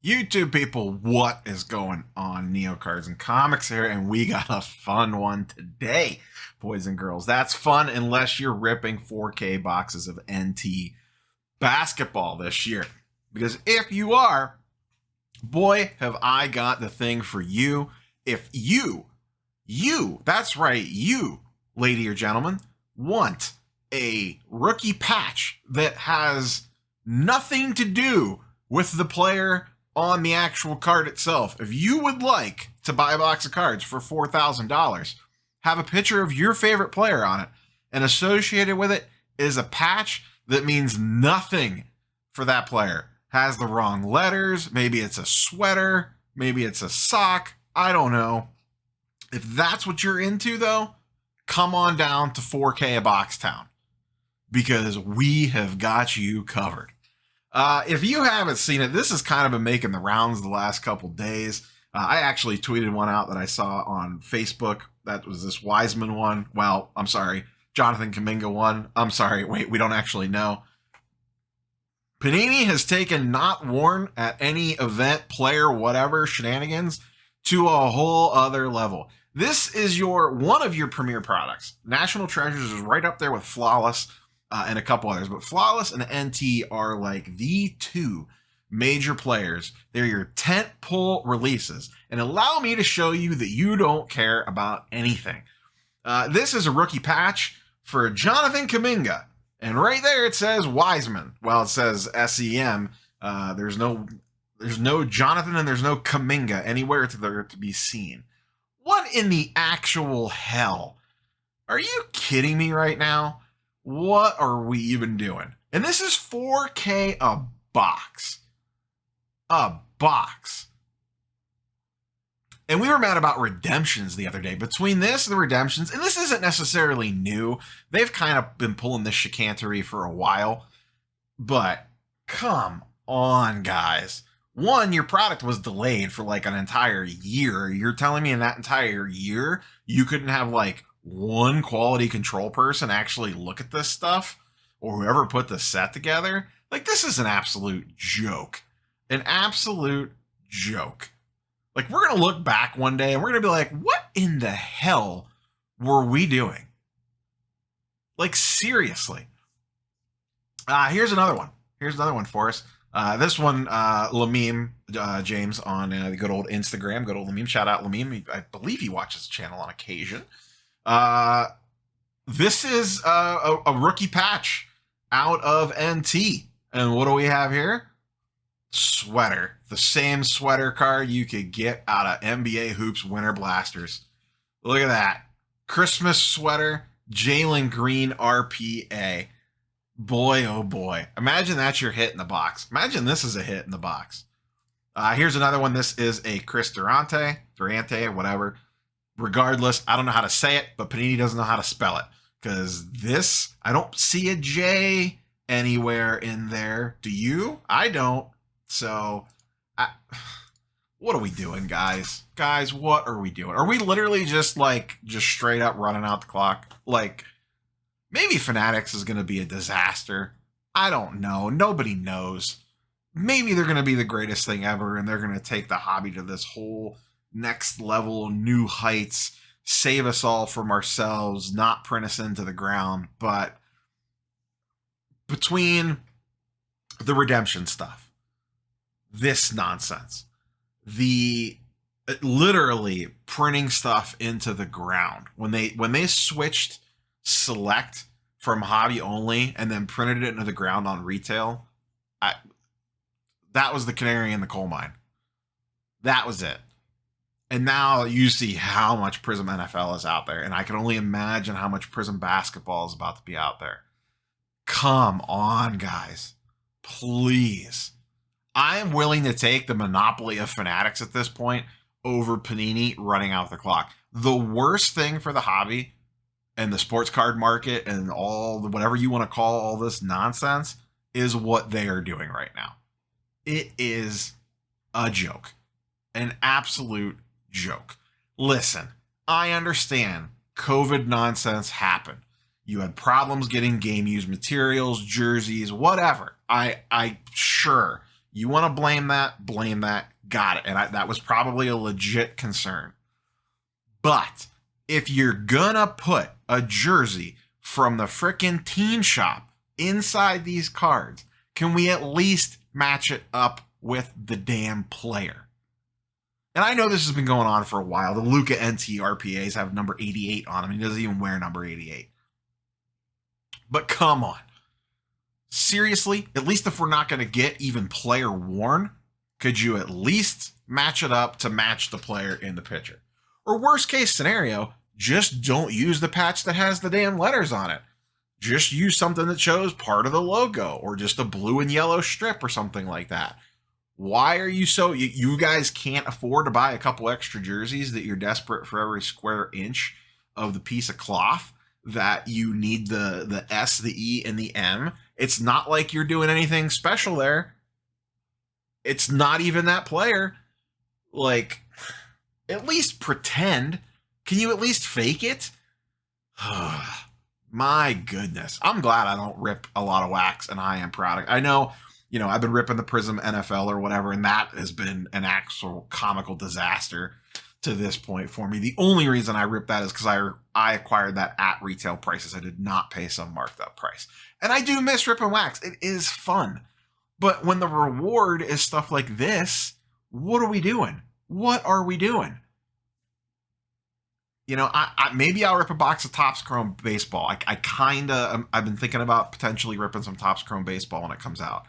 YouTube people, what is going on? Neo Cards and Comics here, and we got a fun one today, boys and girls. That's fun unless you're ripping 4K boxes of NT basketball this year. Because if you are, boy, have I got the thing for you. If you, that's right, you, lady or gentleman, want a rookie patch that has nothing to do with the player on the actual card itself. If you would like to buy a box of cards for $4,000, have a picture of your favorite player on it, and associated with it is a patch that means nothing for that player. Has the wrong letters, maybe it's a sweater, maybe it's a sock, I don't know. If that's what you're into though, come on down to 4K a Box Town, because we have got you covered. If you haven't seen it, this has kind of been making the rounds the last couple days. I actually tweeted one out that I saw on Facebook. That was this Wiseman one. Well, I'm sorry, Jonathan Kuminga one. I'm sorry, wait, we don't actually know. Panini has taken not worn at any event, player, whatever, shenanigans to a whole other level. This is one of your premier products. National Treasures is right up there with Flawless and a couple others, but Flawless and NT are like the two major players. They're your tentpole releases, and allow me to show you that you don't care about anything. This is a rookie patch for Jonathan Kuminga, and right there it says Wiseman. Well, it says SEM. There's no Jonathan and there's no Kuminga anywhere to be seen. What in the actual hell? Are you kidding me right now? What are we even doing? And this is 4K a box. A box. And we were mad about redemptions the other day. Between this and the redemptions, and this isn't necessarily new. They've kind of been pulling this chicanery for a while. But come on, guys. One, your product was delayed for like an entire year. You're telling me in that entire year, you couldn't have like one quality control person actually look at this stuff, or whoever put the set together? Like, this is an absolute joke. An absolute joke. Like, we're going to look back one day and we're going to be like, what in the hell were we doing? Like, seriously. Here's another one. Here's another one for us. This one, Lamim James on the good old Instagram. Good old Lamim. Shout out Lamim. I believe he watches the channel on occasion. This is a rookie patch out of NT. And what do we have here? Sweater. The same sweater card you could get out of NBA Hoops Winter Blasters. Look at that. Christmas sweater, Jalen Green RPA. Boy, oh boy. Imagine that's your hit in the box. Imagine this is a hit in the box. Here's another one. This is a Chris Durante, whatever. Regardless, I don't know how to say it, but Panini doesn't know how to spell it. Because this, I don't see a J anywhere in there. Do you? I don't. So, what are we doing, guys? Guys, what are we doing? Are we literally just straight up running out the clock? Like, maybe Fanatics is going to be a disaster. I don't know. Nobody knows. Maybe they're going to be the greatest thing ever, and they're going to take the hobby to this whole next level, new heights, save us all from ourselves, not print us into the ground. But between the redemption stuff, this nonsense, the literally printing stuff into the ground, when they switched select from hobby only and then printed it into the ground on retail, that was the canary in the coal mine. That was it. And now you see how much Prism NFL is out there, and I can only imagine how much Prism basketball is about to be out there. Come on, guys. Please. I am willing to take the monopoly of Fanatics at this point over Panini running out the clock. The worst thing for the hobby and the sports card market and all the whatever you want to call all this nonsense is what they are doing right now. It is a joke. An absolute joke. Listen, I understand COVID nonsense happened. You had problems getting game used materials, jerseys, whatever. I sure You want to blame that? Blame that. Got it. And that was probably a legit concern. But if you're gonna put a jersey from the frickin' team shop inside these cards, can we at least match it up with the damn player? And I know this has been going on for a while. The Luka NT RPAs have number 88 on him. He doesn't even wear number 88. But come on. Seriously, at least if we're not going to get even player worn, could you at least match it up to match the player in the picture? Or worst case scenario, just don't use the patch that has the damn letters on it. Just use something that shows part of the logo or just a blue and yellow strip or something like that. Why are you so... You guys can't afford to buy a couple extra jerseys that you're desperate for every square inch of the piece of cloth that you need the S, the E, and the M. It's not like you're doing anything special there. It's not even that player. Like, at least pretend. Can you at least fake it? My goodness. I'm glad I don't rip a lot of wax, and I am proud of it. I know, I've been ripping the Prism NFL or whatever, and that has been an actual comical disaster to this point for me. The only reason I ripped that is because I acquired that at retail prices. I did not pay some marked up price. And I do miss ripping wax. It is fun. But when the reward is stuff like this, what are we doing? What are we doing? Maybe I'll rip a box of Topps Chrome Baseball. I've been thinking about potentially ripping some Topps Chrome Baseball when it comes out.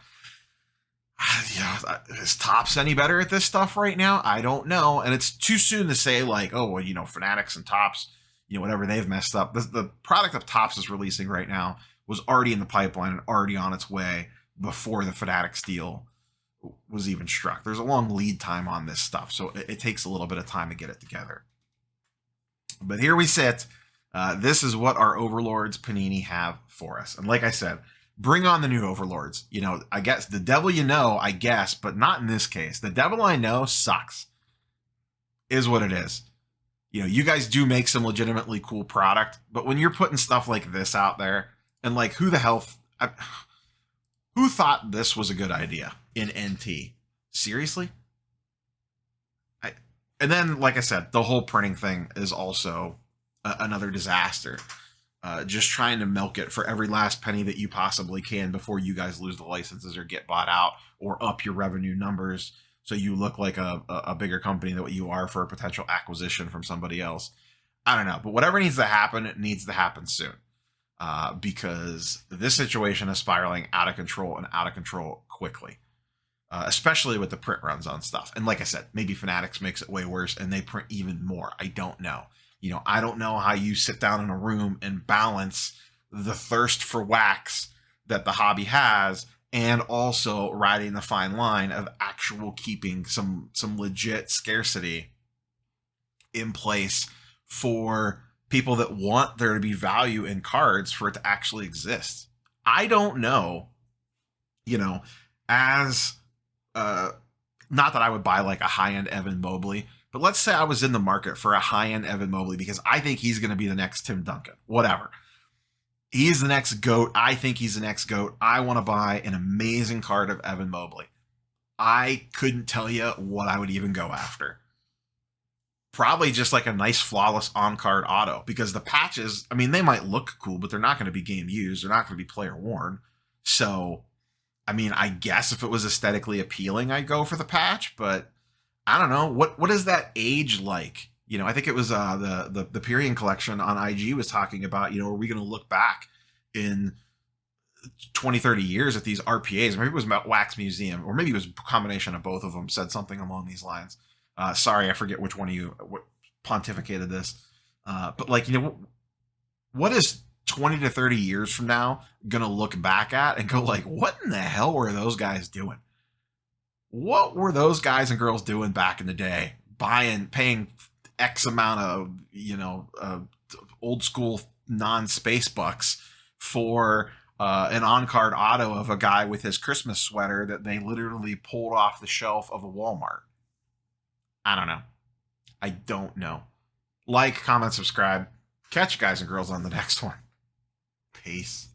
Is Topps any better at this stuff right now? I don't know. And it's too soon to say like, oh, well, Fanatics and Topps, whatever they've messed up. The product that Topps is releasing right now was already in the pipeline and already on its way before the Fanatics deal was even struck. There's a long lead time on this stuff, so it takes a little bit of time to get it together. But here we sit. This is what our Overlords Panini have for us. And like I said, bring on the new Overlords. I guess the devil I guess, but not in this case. The devil I know sucks, is what it is. You guys do make some legitimately cool product, but when you're putting stuff like this out there, and like who thought this was a good idea in NT? Seriously? And then, like I said, the whole printing thing is also another disaster. Just trying to milk it for every last penny that you possibly can before you guys lose the licenses or get bought out or up your revenue numbers so you look like a bigger company than what you are for a potential acquisition from somebody else. I don't know. But whatever needs to happen, it needs to happen soon. Because this situation is spiraling out of control and out of control quickly. Especially with the print runs on stuff. And like I said, maybe Fanatics makes it way worse and they print even more. I don't know. I don't know how you sit down in a room and balance the thirst for wax that the hobby has and also riding the fine line of actual keeping some legit scarcity in place for people that want there to be value in cards for it to actually exist. I don't know, as not that I would buy like a high-end Evan Mobley, but let's say I was in the market for a high-end Evan Mobley because I think he's going to be the next Tim Duncan. Whatever. He's the next GOAT. I think he's the next GOAT. I want to buy an amazing card of Evan Mobley. I couldn't tell you what I would even go after. Probably just like a nice flawless on-card auto because the patches, they might look cool, but they're not going to be game used. They're not going to be player worn. So, I guess if it was aesthetically appealing, I'd go for the patch, but I don't know. What is that age like? I think it was the Pyrian collection on IG was talking about, are we going to look back in 20, 30 years at these RPAs? Maybe it was Wax Museum, or maybe it was a combination of both of them, said something along these lines. Sorry, I forget which one of you pontificated this. But like, what is 20 to 30 years from now going to look back at and go like, what in the hell were those guys doing? What were those guys and girls doing back in the day? Paying X amount of, old school non-space bucks for an on-card auto of a guy with his Christmas sweater that they literally pulled off the shelf of a Walmart. I don't know. I don't know. Like, comment, subscribe. Catch you guys and girls on the next one. Peace.